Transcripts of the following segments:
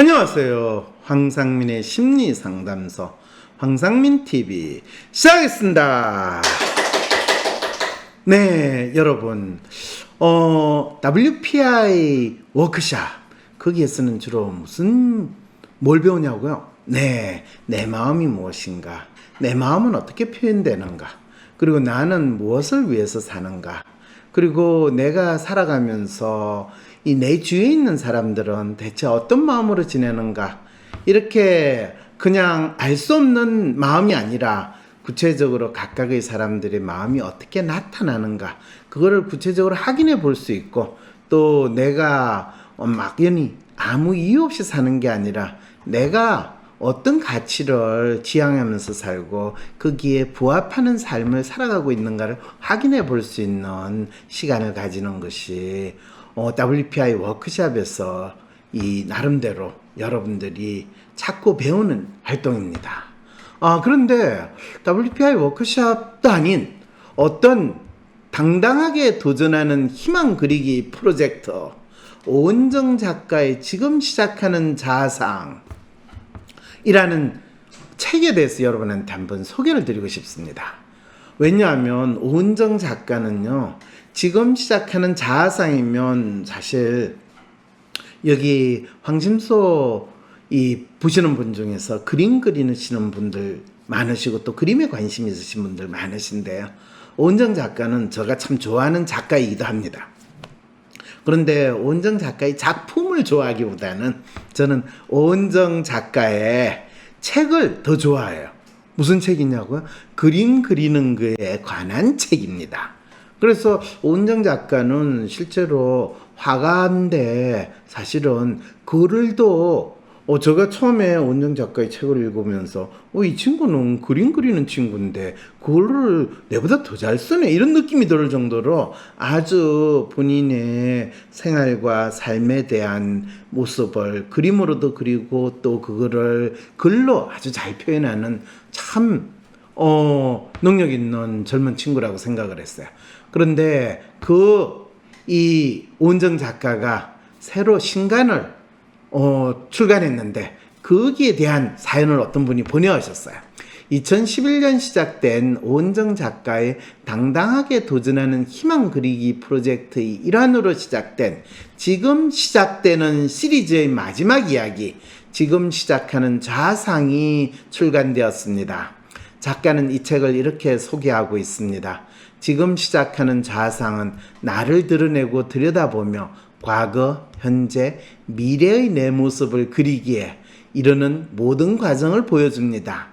안녕하세요. 황상민의 심리상담소 황상민TV 시작하겠습니다. 네, 여러분 WPI 워크샵 거기에서는 주로 뭘 배우냐고요? 네, 내 마음이 무엇인가, 내 마음은 어떻게 표현되는가, 그리고 나는 무엇을 위해서 사는가, 그리고 내가 살아가면서 이 내 주위에 있는 사람들은 대체 어떤 마음으로 지내는가, 이렇게 그냥 알 수 없는 마음이 아니라 구체적으로 각각의 사람들의 마음이 어떻게 나타나는가, 그거를 구체적으로 확인해 볼 수 있고, 또 내가 막연히 아무 이유 없이 사는 게 아니라 내가 어떤 가치를 지향하면서 살고 거기에 부합하는 삶을 살아가고 있는가를 확인해 볼 수 있는 시간을 가지는 것이 WPI 워크샵에서 이 나름대로 여러분들이 찾고 배우는 활동입니다. 그런데 WPI 워크샵도 아닌 어떤 당당하게 도전하는 희망 그리기 프로젝트, 오은정 작가의 지금 시작하는 자아상이라는 책에 대해서 여러분한테 한번 소개를 드리고 싶습니다. 왜냐하면 오은정 작가는요, 지금 시작하는 자아상이면 사실 여기 황심소 보시는 분 중에서 그림 그리시는 분들 많으시고 또 그림에 관심 있으신 분들 많으신데요, 오은정 작가는 제가 참 좋아하는 작가이기도 합니다. 그런데 오은정 작가의 작품을 좋아하기보다는 저는 오은정 작가의 책을 더 좋아해요. 무슨 책이냐고요? 그림 그리는 거에 관한 책입니다. 그래서 오은정 작가는 실제로 화가인데 사실은 글을도 제가 처음에 오은정 작가의 책을 읽으면서 이 친구는 그림 그리는 친구인데 글을 내보다 더 잘 쓰네, 이런 느낌이 들 정도로 아주 본인의 생활과 삶에 대한 모습을 그림으로도 그리고 또 그거를 글로 아주 잘 표현하는 참 능력 있는 젊은 친구라고 생각을 했어요. 그런데 이 오은정 작가가 새로 신간을 출간했는데 거기에 대한 사연을 어떤 분이 보내오셨어요. 2011년 시작된 오은정 작가의 당당하게 도전하는 희망 그리기 프로젝트의 일환으로 시작된 지금 시작되는 시리즈의 마지막 이야기, 지금 시작하는 자아상이 출간되었습니다. 작가는 이 책을 이렇게 소개하고 있습니다. 지금 시작하는 자아상은 나를 드러내고 들여다보며 과거, 현재, 미래의 내 모습을 그리기에 이르는 모든 과정을 보여줍니다.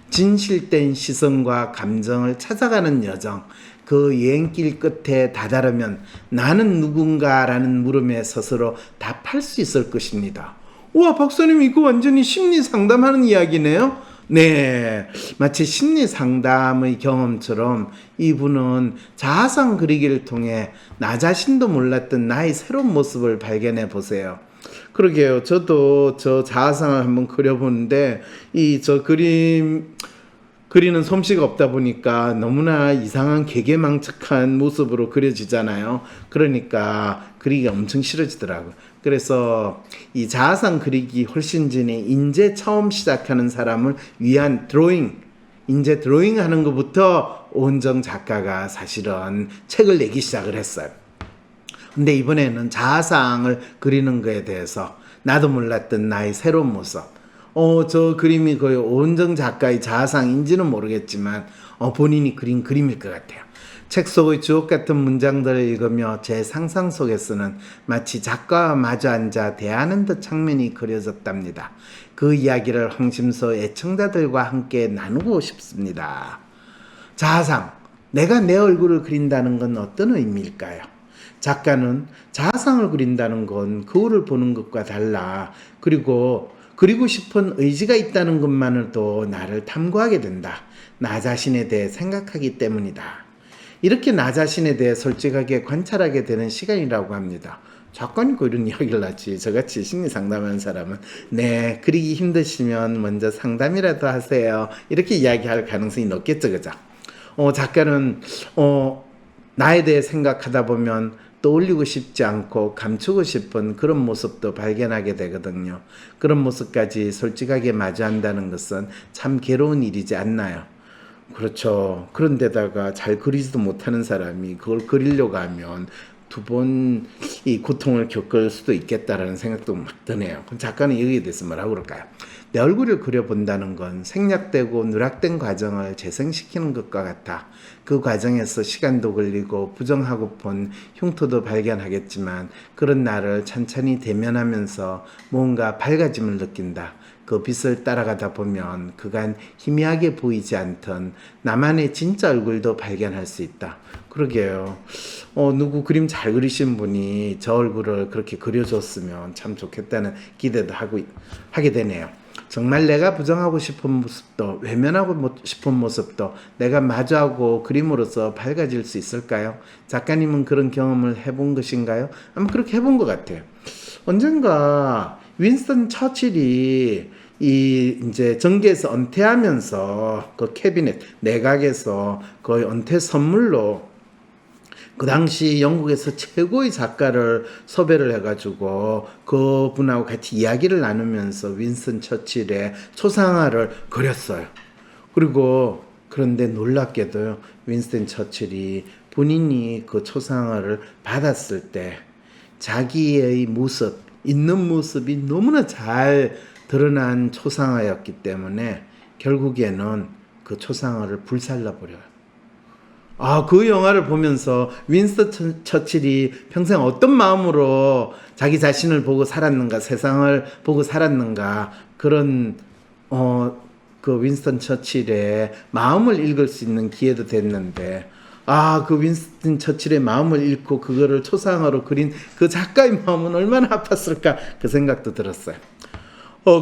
진실된 시선과 감정을 찾아가는 여정, 그 여행길 끝에 다다르면 나는 누군가라는 물음에 스스로 답할 수 있을 것입니다. 우와, 박사님 이거 완전히 심리 상담하는 이야기네요. 네, 마치 심리 상담의 경험처럼 이분은 자아상 그리기를 통해 나 자신도 몰랐던 나의 새로운 모습을 발견해 보세요. 그러게요. 저도 저 자아상을 한번 그려보는데 저 그리는 솜씨가 없다 보니까 너무나 이상한 개개망측한 모습으로 그려지잖아요. 그러니까 그리기가 엄청 싫어지더라고요. 그래서 이 자아상 그리기 훨씬 전에 인제 처음 시작하는 사람을 위한 인제 드로잉 하는 것부터 오은정 작가가 사실은 책을 내기 시작을 했어요. 근데 이번에는 자아상을 그리는 거에 대해서 나도 몰랐던 나의 새로운 모습, 저 그림이 거의 오은정 작가의 자아상인지는 모르겠지만 본인이 그린 그림일 것 같아요. 책 속의 주옥 같은 문장들을 읽으며 제 상상 속에서는 마치 작가와 마주 앉아 대하는 듯 장면이 그려졌답니다. 그 이야기를 황심소 애청자들과 함께 나누고 싶습니다. 자아상, 내가 내 얼굴을 그린다는 건 어떤 의미일까요? 작가는 자아상을 그린다는 건 거울을 보는 것과 달라, 그리고 싶은 의지가 있다는 것만으로도 나를 탐구하게 된다. 나 자신에 대해 생각하기 때문이다. 이렇게 나 자신에 대해 솔직하게 관찰하게 되는 시간이라고 합니다. 작가니까 이런 이야기를 하지. 저같이 심리 상담하는 사람은 네, 그리기 힘드시면 먼저 상담이라도 하세요, 이렇게 이야기할 가능성이 높겠죠, 그죠? 작가는 나에 대해 생각하다 보면 떠올리고 싶지 않고 감추고 싶은 그런 모습도 발견하게 되거든요. 그런 모습까지 솔직하게 마주한다는 것은 참 괴로운 일이지 않나요? 그렇죠. 그런데다가 잘 그리지도 못하는 사람이 그걸 그리려고 하면 두 번 이 고통을 겪을 수도 있겠다라는 생각도 막 드네요. 그럼 작가는 여기에 대해서 뭐라고 그럴까요? 내 얼굴을 그려본다는 건 생략되고 누락된 과정을 재생시키는 것과 같아. 그 과정에서 시간도 걸리고 부정하고 본 흉터도 발견하겠지만 그런 나를 천천히 대면하면서 뭔가 밝아짐을 느낀다. 그 빛을 따라가다 보면 그간 희미하게 보이지 않던 나만의 진짜 얼굴도 발견할 수 있다. 그러게요. 누구 그림 잘 그리신 분이 저 얼굴을 그렇게 그려줬으면 참 좋겠다는 기대도 하게 되네요. 정말 내가 부정하고 싶은 모습도 외면하고 싶은 모습도 내가 마주하고 그림으로써 밝아질 수 있을까요? 작가님은 그런 경험을 해본 것인가요? 아마 그렇게 해본 것 같아요. 언젠가 윈스턴 처칠이 이제 정계에서 은퇴하면서 그 캐비넷 내각에서 거의 은퇴 선물로 그 당시 영국에서 최고의 작가를 섭외를 해가지고 그 분하고 같이 이야기를 나누면서 윈스턴 처칠의 초상화를 그렸어요. 그리고 그런데 놀랍게도요, 윈스턴 처칠이 본인이 그 초상화를 받았을 때 자기의 모습, 있는 모습이 너무나 잘 드러난 초상화였기 때문에 결국에는 그 초상화를 불살라버려요. 그 영화를 보면서 윈스턴 처칠이 평생 어떤 마음으로 자기 자신을 보고 살았는가, 세상을 보고 살았는가, 그런, 그 윈스턴 처칠의 마음을 읽을 수 있는 기회도 됐는데, 그 윈스턴 처칠의 마음을 읽고 그거를 초상화로 그린 그 작가의 마음은 얼마나 아팠을까, 그 생각도 들었어요.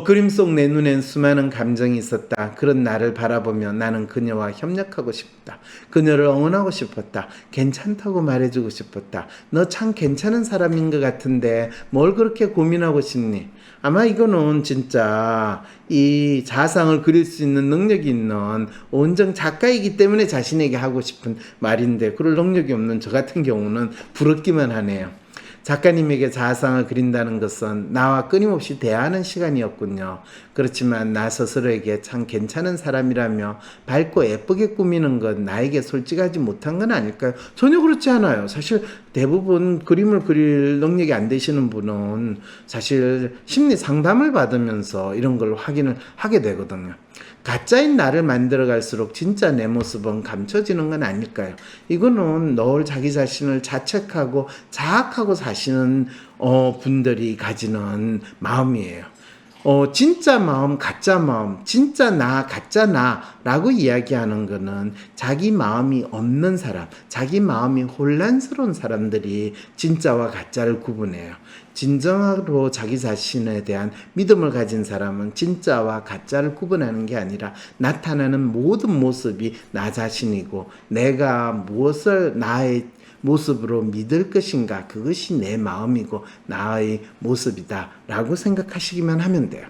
그림 속 내 눈엔 수많은 감정이 있었다. 그런 나를 바라보며 나는 그녀와 협력하고 싶다. 그녀를 응원하고 싶었다. 괜찮다고 말해주고 싶었다. 너 참 괜찮은 사람인 것 같은데 뭘 그렇게 고민하고 싶니? 아마 이거는 진짜 이 자상을 그릴 수 있는 능력이 있는 온정 작가이기 때문에 자신에게 하고 싶은 말인데 그럴 능력이 없는 저 같은 경우는 부럽기만 하네요. 작가님에게 자아상을 그린다는 것은 나와 끊임없이 대화하는 시간이었군요. 그렇지만 나 스스로에게 참 괜찮은 사람이라며 밝고 예쁘게 꾸미는 건 나에게 솔직하지 못한 건 아닐까요? 전혀 그렇지 않아요. 사실 대부분 그림을 그릴 능력이 안 되시는 분은 사실 심리 상담을 받으면서 이런 걸 확인을 하게 되거든요. 가짜인 나를 만들어갈수록 진짜 내 모습은 감춰지는 건 아닐까요? 이거는 늘 자기 자신을 자책하고 자학하고 사시는 분들이 가지는 마음이에요. 진짜 마음, 가짜 마음, 진짜 나, 가짜 나라고 이야기하는 거는 자기 마음이 없는 사람, 자기 마음이 혼란스러운 사람들이 진짜와 가짜를 구분해요. 진정으로 자기 자신에 대한 믿음을 가진 사람은 진짜와 가짜를 구분하는 게 아니라 나타나는 모든 모습이 나 자신이고 내가 무엇을 나의 모습으로 믿을 것인가, 그것이 내 마음이고 나의 모습이다 라고 생각하시기만 하면 돼요.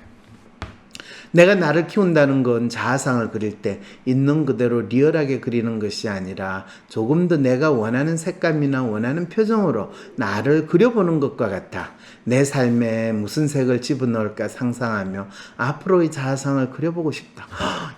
내가 나를 키운다는 건 자아상을 그릴 때 있는 그대로 리얼하게 그리는 것이 아니라 조금 더 내가 원하는 색감이나 원하는 표정으로 나를 그려보는 것과 같아. 내 삶에 무슨 색을 집어넣을까 상상하며 앞으로의 자아상을 그려보고 싶다.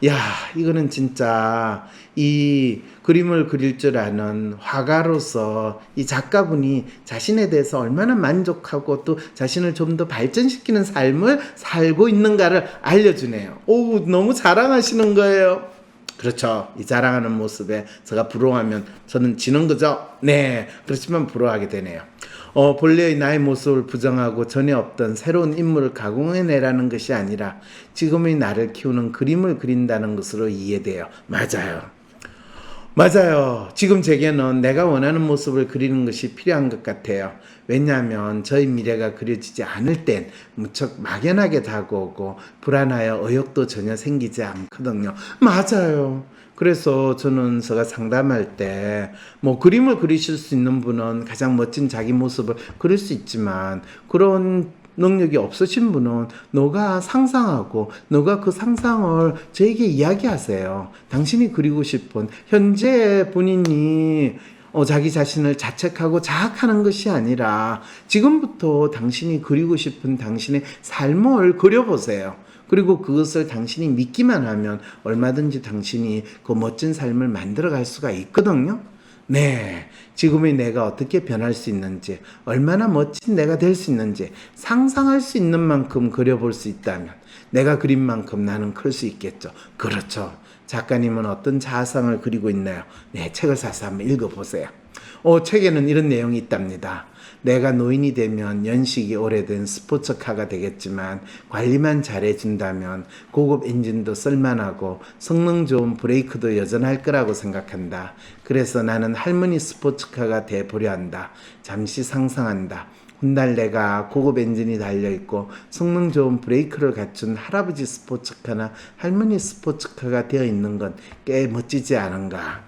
야, 이거는 진짜 이 그림을 그릴 줄 아는 화가로서 이 작가분이 자신에 대해서 얼마나 만족하고 또 자신을 좀 더 발전시키는 삶을 살고 있는가를 알려주네요. 오, 너무 자랑하시는 거예요. 그렇죠. 이 자랑하는 모습에 제가 부러워하면 저는 지는 거죠. 네, 그렇지만 부러워하게 되네요. 본래의 나의 모습을 부정하고 전에 없던 새로운 인물을 가공해내라는 것이 아니라 지금의 나를 키우는 그림을 그린다는 것으로 이해돼요. 맞아요. 지금 제게는 내가 원하는 모습을 그리는 것이 필요한 것 같아요. 왜냐하면 저의 미래가 그려지지 않을 땐 무척 막연하게 다가오고 불안하여 의욕도 전혀 생기지 않거든요. 맞아요. 그래서 저는 제가 상담할 때 뭐 그림을 그리실 수 있는 분은 가장 멋진 자기 모습을 그릴 수 있지만 그런 능력이 없으신 분은 너가 상상하고 너가 그 상상을 저에게 이야기하세요. 당신이 그리고 싶은 현재 본인이 자기 자신을 자책하고 자학하는 것이 아니라 지금부터 당신이 그리고 싶은 당신의 삶을 그려보세요. 그리고 그것을 당신이 믿기만 하면 얼마든지 당신이 그 멋진 삶을 만들어갈 수가 있거든요. 네, 지금의 내가 어떻게 변할 수 있는지, 얼마나 멋진 내가 될 수 있는지 상상할 수 있는 만큼 그려볼 수 있다면 내가 그린 만큼 나는 클 수 있겠죠. 그렇죠. 작가님은 어떤 자아상을 그리고 있나요? 네, 책을 사서 한번 읽어보세요. 책에는 이런 내용이 있답니다. 내가 노인이 되면 연식이 오래된 스포츠카가 되겠지만 관리만 잘해준다면 고급 엔진도 쓸만하고 성능 좋은 브레이크도 여전할 거라고 생각한다. 그래서 나는 할머니 스포츠카가 돼보려 한다. 잠시 상상한다. 훗날 내가 고급 엔진이 달려있고 성능 좋은 브레이크를 갖춘 할아버지 스포츠카나 할머니 스포츠카가 되어 있는 건 꽤 멋지지 않은가?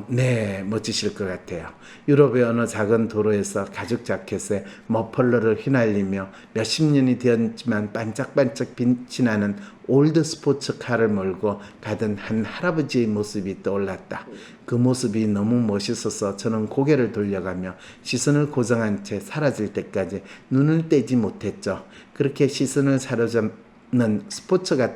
네, 멋지실 것 같아요. 유럽의 어느 작은 도로에서 가죽 자켓에 머플러를 휘날리며 몇십 년이 되었지만 반짝반짝 빛이 나는 올드 스포츠카를 몰고 가던 한 할아버지의 모습이 떠올랐다. 그 모습이 너무 멋있어서 저는 고개를 돌려가며 시선을 고정한 채 사라질 때까지 눈을 떼지 못했죠. 그렇게 시선을 사로잡는 스포츠카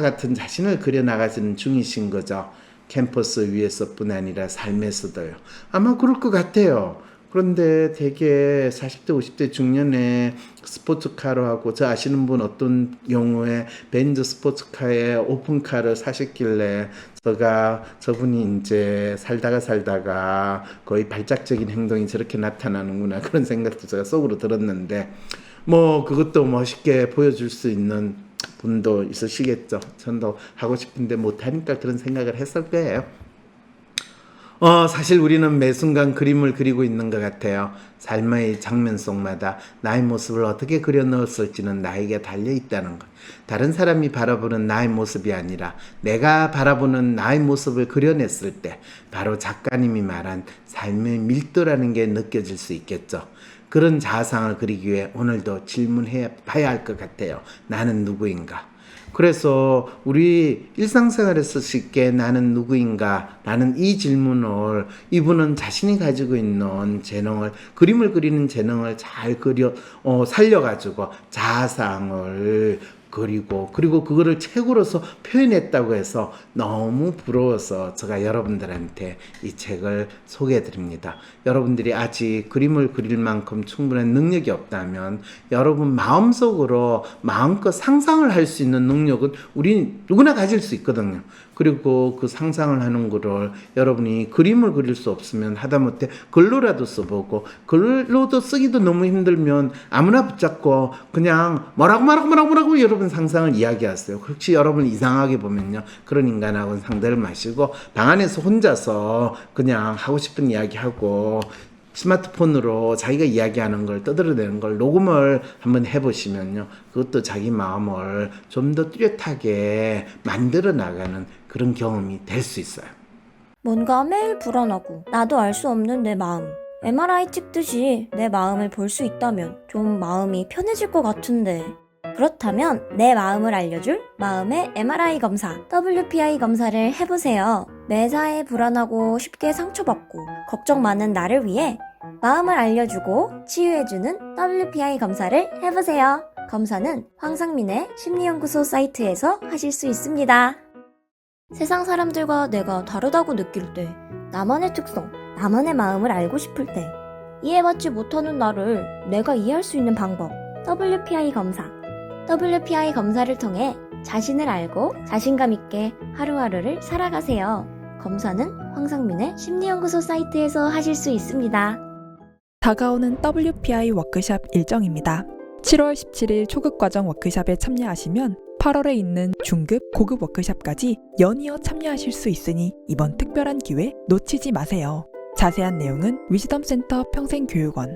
같은 자신을 그려나가시는 중이신 거죠. 캠퍼스 위에서뿐 아니라 삶에서도요. 아마 그럴 것 같아요. 그런데 되게 40대 50대 중년에 스포츠카로 하고, 저 아시는 분 어떤 경우에 벤츠 스포츠카에 오픈카를 사셨길래 저분이 이제 살다가 거의 발작적인 행동이 저렇게 나타나는구나, 그런 생각도 제가 속으로 들었는데, 그것도 멋있게 보여줄 수 있는 분도 있으시겠죠. 전도 하고 싶은데 못하니까 그런 생각을 했을 거예요. 사실 우리는 매 순간 그림을 그리고 있는 것 같아요. 삶의 장면 속마다 나의 모습을 어떻게 그려 넣었을지는 나에게 달려있다는 것. 다른 사람이 바라보는 나의 모습이 아니라 내가 바라보는 나의 모습을 그려냈을 때 바로 작가님이 말한 삶의 밀도라는 게 느껴질 수 있겠죠. 그런 자아상을 그리기 위해 오늘도 질문해 봐야 할 것 같아요. 나는 누구인가? 그래서 우리 일상생활에서 쉽게 나는 누구인가? 라는 이 질문을 이분은 자신이 가지고 있는 재능을, 그림을 그리는 재능을 잘 살려가지고 자아상을 그리고 그거를 책으로서 표현했다고 해서 너무 부러워서 제가 여러분들한테 이 책을 소개해 드립니다. 여러분들이 아직 그림을 그릴 만큼 충분한 능력이 없다면 여러분 마음속으로 마음껏 상상을 할 수 있는 능력은 우리 누구나 가질 수 있거든요. 그리고 그 상상을 하는 거를 여러분이 그림을 그릴 수 없으면 하다못해 글로라도 써보고, 글로도 쓰기도 너무 힘들면 아무나 붙잡고 그냥 뭐라고 여러분 상상을 이야기하세요. 혹시 여러분 이상하게 보면요, 그런 인간하고는 상대를 마시고 방 안에서 혼자서 그냥 하고 싶은 이야기하고 스마트폰으로 자기가 이야기하는 걸 떠들어내는 걸 녹음을 한번 해보시면요, 그것도 자기 마음을 좀 더 뚜렷하게 만들어 나가는 그런 경험이 될 수 있어요. 뭔가 매일 불안하고 나도 알 수 없는 내 마음. MRI 찍듯이 내 마음을 볼 수 있다면 좀 마음이 편해질 것 같은데. 그렇다면 내 마음을 알려줄 마음의 MRI 검사, WPI 검사를 해보세요. 매사에 불안하고 쉽게 상처받고 걱정 많은 나를 위해 마음을 알려주고 치유해주는 WPI 검사를 해보세요. 검사는 황상민의 심리연구소 사이트에서 하실 수 있습니다. 세상 사람들과 내가 다르다고 느낄 때, 나만의 특성, 나만의 마음을 알고 싶을 때, 이해받지 못하는 나를 내가 이해할 수 있는 방법, WPI 검사. WPI 검사를 통해 자신을 알고 자신감 있게 하루하루를 살아가세요. 검사는 황상민의 심리연구소 사이트에서 하실 수 있습니다. 다가오는 WPI 워크샵 일정입니다. 7월 17일 초급과정 워크샵에 참여하시면 8월에 있는 중급, 고급 워크샵까지 연이어 참여하실 수 있으니 이번 특별한 기회 놓치지 마세요. 자세한 내용은 위즈덤센터 평생교육원